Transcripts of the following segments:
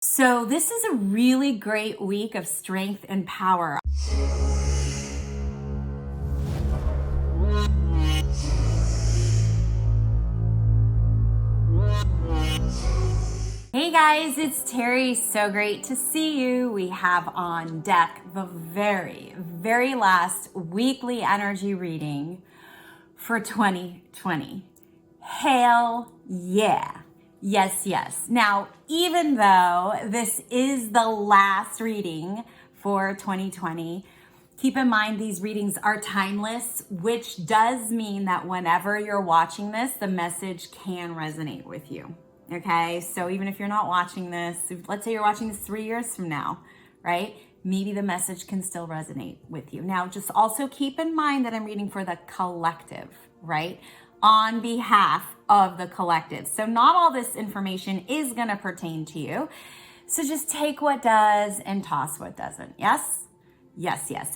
So this is a really great week of strength and power. Hey guys, it's Terrie. So great to see you. We have on deck the very last weekly energy reading for 2020. Hail yeah. Yes. Now, even though this is the last reading for 2020, keep in mind these readings are timeless, which does mean that whenever you're watching this, the message can resonate with you. Okay, so even if you're not watching this, let's say you're watching this 3 years from now, right? Maybe the message can still resonate with you. Now, just also keep in mind that I'm reading for the collective, right? On behalf of the collective. So not all this information is going to pertain to you. So just take what does and toss what doesn't. Yes.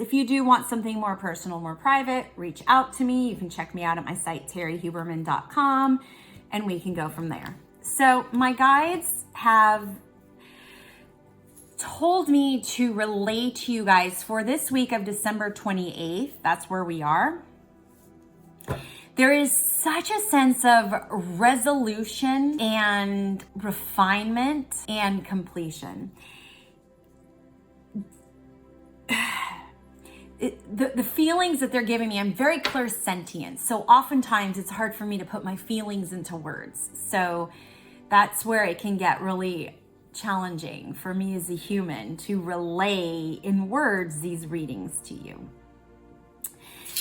If you do want something more personal, more private, reach out to me. You can check me out at my site, terriehuberman.com, and we can go from there. So my guides have told me to relay to you guys for this week of December 28th. That's where we are. There is such a sense of resolution and refinement and completion. The feelings that they're giving me, I'm very clairsentient. So oftentimes it's hard for me to put my feelings into words. So that's where it can get really challenging for me as a human to relay in words these readings to you.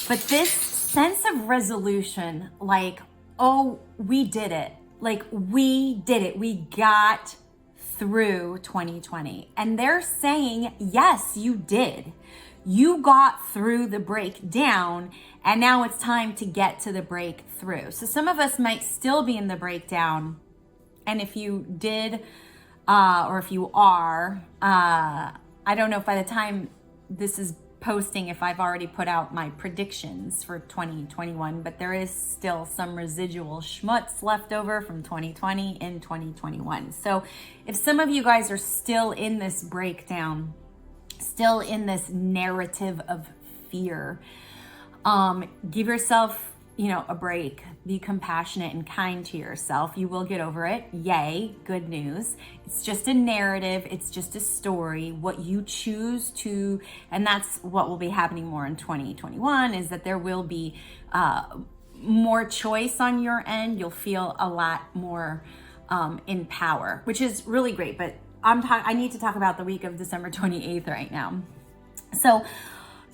But this sense of resolution, like, oh, we did it. We got through 2020. And they're saying, yes, you did. You got through the breakdown, and now it's time to get to the breakthrough. So some of us might still be in the breakdown. And if you did, or if you are, I don't know if by the time this is posting, if I've already put out my predictions for 2021, but there is still some residual schmutz left over from 2020 and 2021. So if some of you guys are still in this breakdown, still in this narrative of fear, give yourself, a break. Be compassionate and kind to yourself. You will get over it. Yay, good news. It's just a narrative. It's just a story. What you choose to, and that's what will be happening more in 2021, is that there will be more choice on your end. You'll feel a lot more in power, which is really great. But I need to talk about the week of December 28th right now. So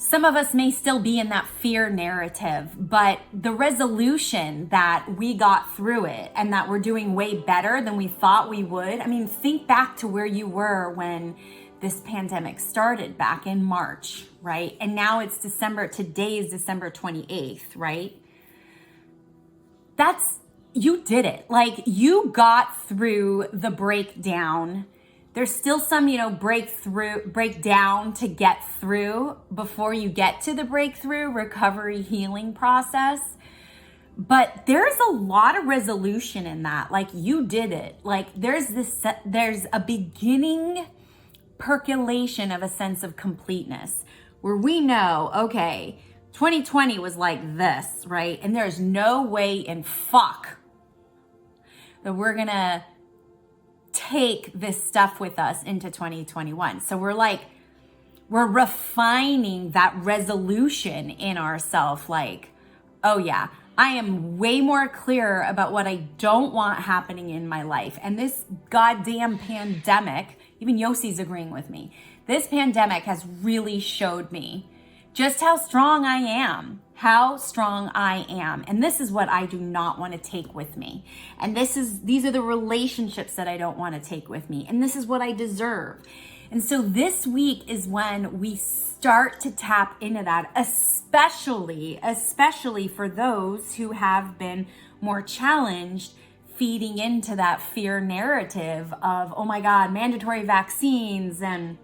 some of us may still be in that fear narrative, but the resolution that we got through it and that we're doing way better than we thought we would. I mean, think back to where you were when this pandemic started back in March, right? And now it's today is December 28th, right? You did it. Like, you got through the breakdown. There's still some, breakdown to get through before you get to the breakthrough, recovery, healing process. But there's a lot of resolution in that. Like, you did it. Like, there's a beginning percolation of a sense of completeness where we know, okay, 2020 was like this, right? And there's no way in fuck that we're gonna take this stuff with us into 2021. So we're refining that resolution in ourselves. Like, oh yeah, I am way more clear about what I don't want happening in my life. And this goddamn pandemic, even Yossi's agreeing with me, this pandemic has really showed me just how strong I am. And this is what I do not want to take with me. And these are the relationships that I don't want to take with me. And this is what I deserve. And so this week is when we start to tap into that, especially for those who have been more challenged, feeding into that fear narrative of, oh my God, mandatory vaccines, and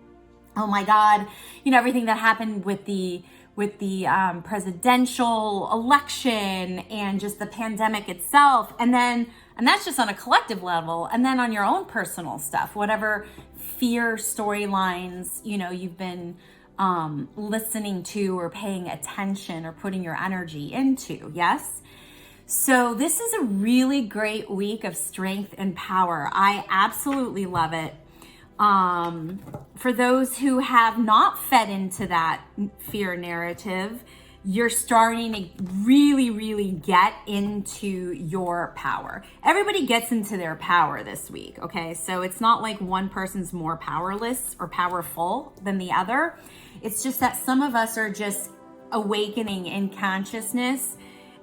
oh my God, everything that happened with the presidential election and just the pandemic itself. And that's just on a collective level. And then on your own personal stuff, whatever fear storylines, you know, you've been listening to or paying attention or putting your energy into. Yes. So this is a really great week of strength and power. I absolutely love it. For those who have not fed into that fear narrative, you're starting to really get into your power. Everybody gets into their power this week, okay? So it's not like one person's more powerless or powerful than the other. It's just that some of us are just awakening in consciousness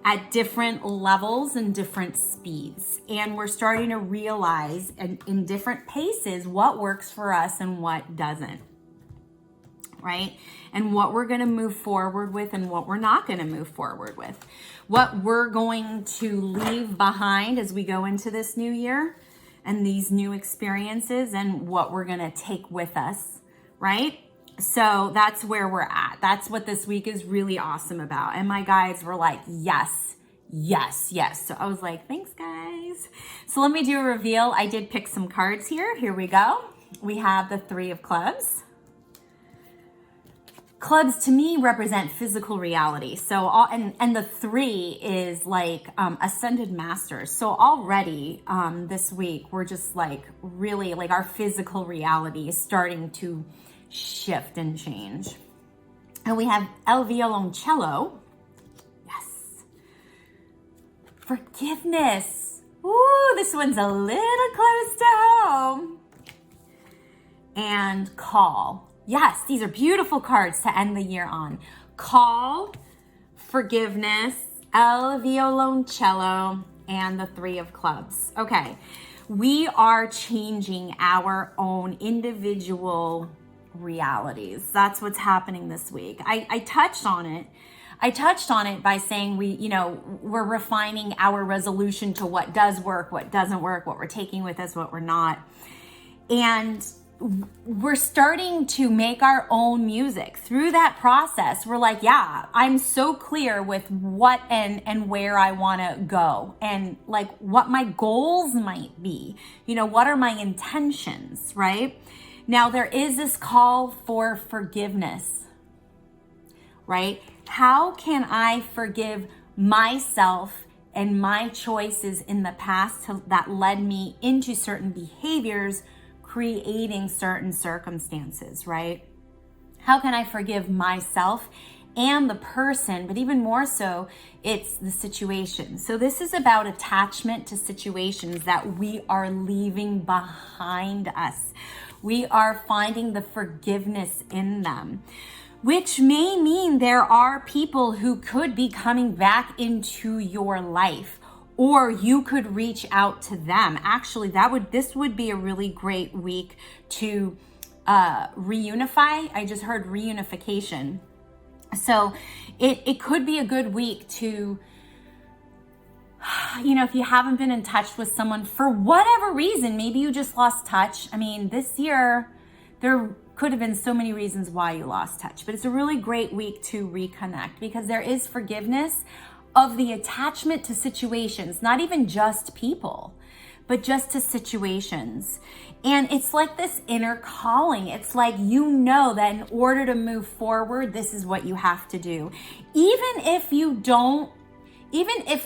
at different levels and different speeds. And we're starting to realize in different paces what works for us and what doesn't, right? And what we're gonna move forward with and what we're not gonna move forward with. What we're going to leave behind as we go into this new year and these new experiences, and what we're gonna take with us, right? So that's where we're at. That's what this week is really awesome about. And my guides were like, yes. So I was like, thanks guys. So let me do a reveal. I did pick some cards here. Here we go. We have the 3 of clubs. Clubs to me represent physical reality. So and the 3 is like ascended masters. So already this week, we're just like really like our physical reality is starting to shift and change. And we have El Violoncello. Yes. Forgiveness. Ooh, this one's a little close to home. And call. Yes, these are beautiful cards to end the year on. Call, forgiveness, El Violoncello, and the 3 of clubs. Okay, we are changing our own individual realities. That's what's happening this week. I touched on it. I touched on it by saying we're refining our resolution to what does work, what doesn't work, what we're taking with us, what we're not. And we're starting to make our own music. Through that process, we're like, yeah, I'm so clear with what and where I want to go and like what my goals might be. You know, what are my intentions, right? Now, there is this call for forgiveness, right? How can I forgive myself and my choices in the past that led me into certain behaviors, creating certain circumstances, right? How can I forgive myself and the person, but even more so, it's the situation. So this is about attachment to situations that we are leaving behind us. We are finding the forgiveness in them, which may mean there are people who could be coming back into your life, or you could reach out to them. Actually, this would be a really great week to reunify. I just heard reunification. So it could be a good week to, if you haven't been in touch with someone for whatever reason, maybe you just lost touch. I mean, this year, there could have been so many reasons why you lost touch, but it's a really great week to reconnect because there is forgiveness of the attachment to situations, not even just people, but just to situations. And it's like this inner calling. It's like, that in order to move forward, this is what you have to do. Even if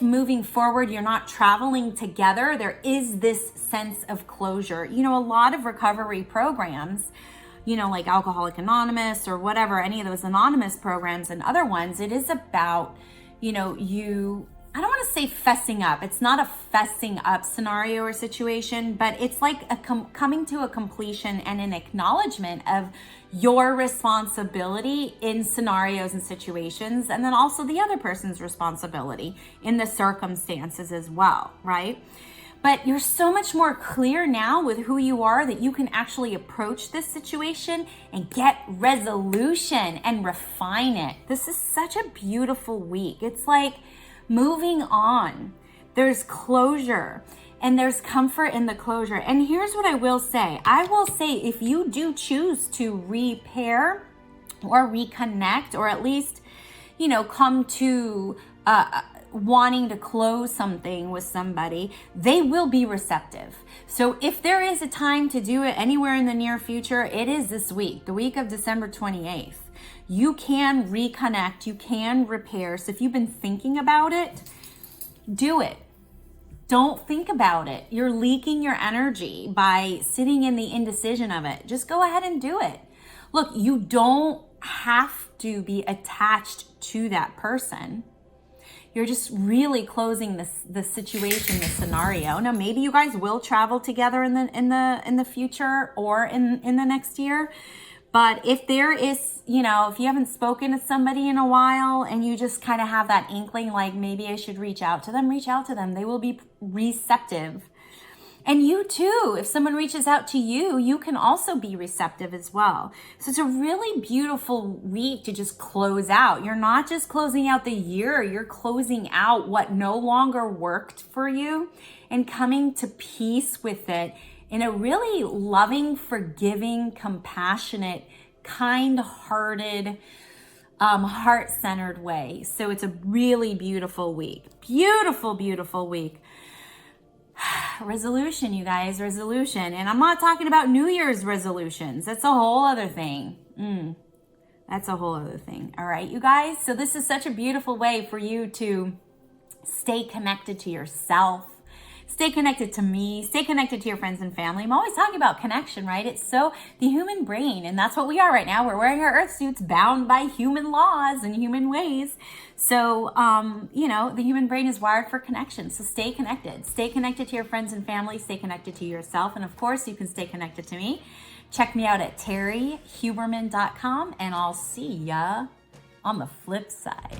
moving forward, you're not traveling together, there is this sense of closure. A lot of recovery programs, like Alcoholics Anonymous or whatever, any of those anonymous programs and other ones, it is about, I don't want to say fessing up. It's not a fessing up scenario or situation, but it's like coming to a completion and an acknowledgement of your responsibility in scenarios and situations, and then also the other person's responsibility in the circumstances as well, right? But you're so much more clear now with who you are that you can actually approach this situation and get resolution and refine it. This is such a beautiful week. It's like moving on. There's closure and there's comfort in the closure. And here's what I will say. I will say if you do choose to repair or reconnect, or at least, come to wanting to close something with somebody, they will be receptive. So if there is a time to do it anywhere in the near future, it is this week, the week of December 28th. You can reconnect, you can repair. So if you've been thinking about it, do it. Don't think about it. You're leaking your energy by sitting in the indecision of it. Just go ahead and do it. Look, you don't have to be attached to that person. You're just really closing the situation, the scenario. Now, maybe you guys will travel together in the future or in the next year. But if there is, if you haven't spoken to somebody in a while and you just kind of have that inkling, like maybe I should reach out to them, reach out to them. They will be receptive. And you too, if someone reaches out to you, you can also be receptive as well. So it's a really beautiful week to just close out. You're not just closing out the year, you're closing out what no longer worked for you and coming to peace with it in a really loving, forgiving, compassionate, kind-hearted, heart-centered way. So it's a really beautiful week. Beautiful, beautiful week. Resolution, you guys, resolution. And I'm not talking about New Year's resolutions. That's a whole other thing. That's a whole other thing. All right, you guys. So this is such a beautiful way for you to stay connected to yourself. Stay connected to me, stay connected to your friends and family. I'm always talking about connection, right? It's so the human brain, and that's what we are right now. We're wearing our earth suits bound by human laws and human ways. So, the human brain is wired for connection. So stay connected. Stay connected to your friends and family. Stay connected to yourself. And of course, you can stay connected to me. Check me out at terriehuberman.com, and I'll see ya on the flip side.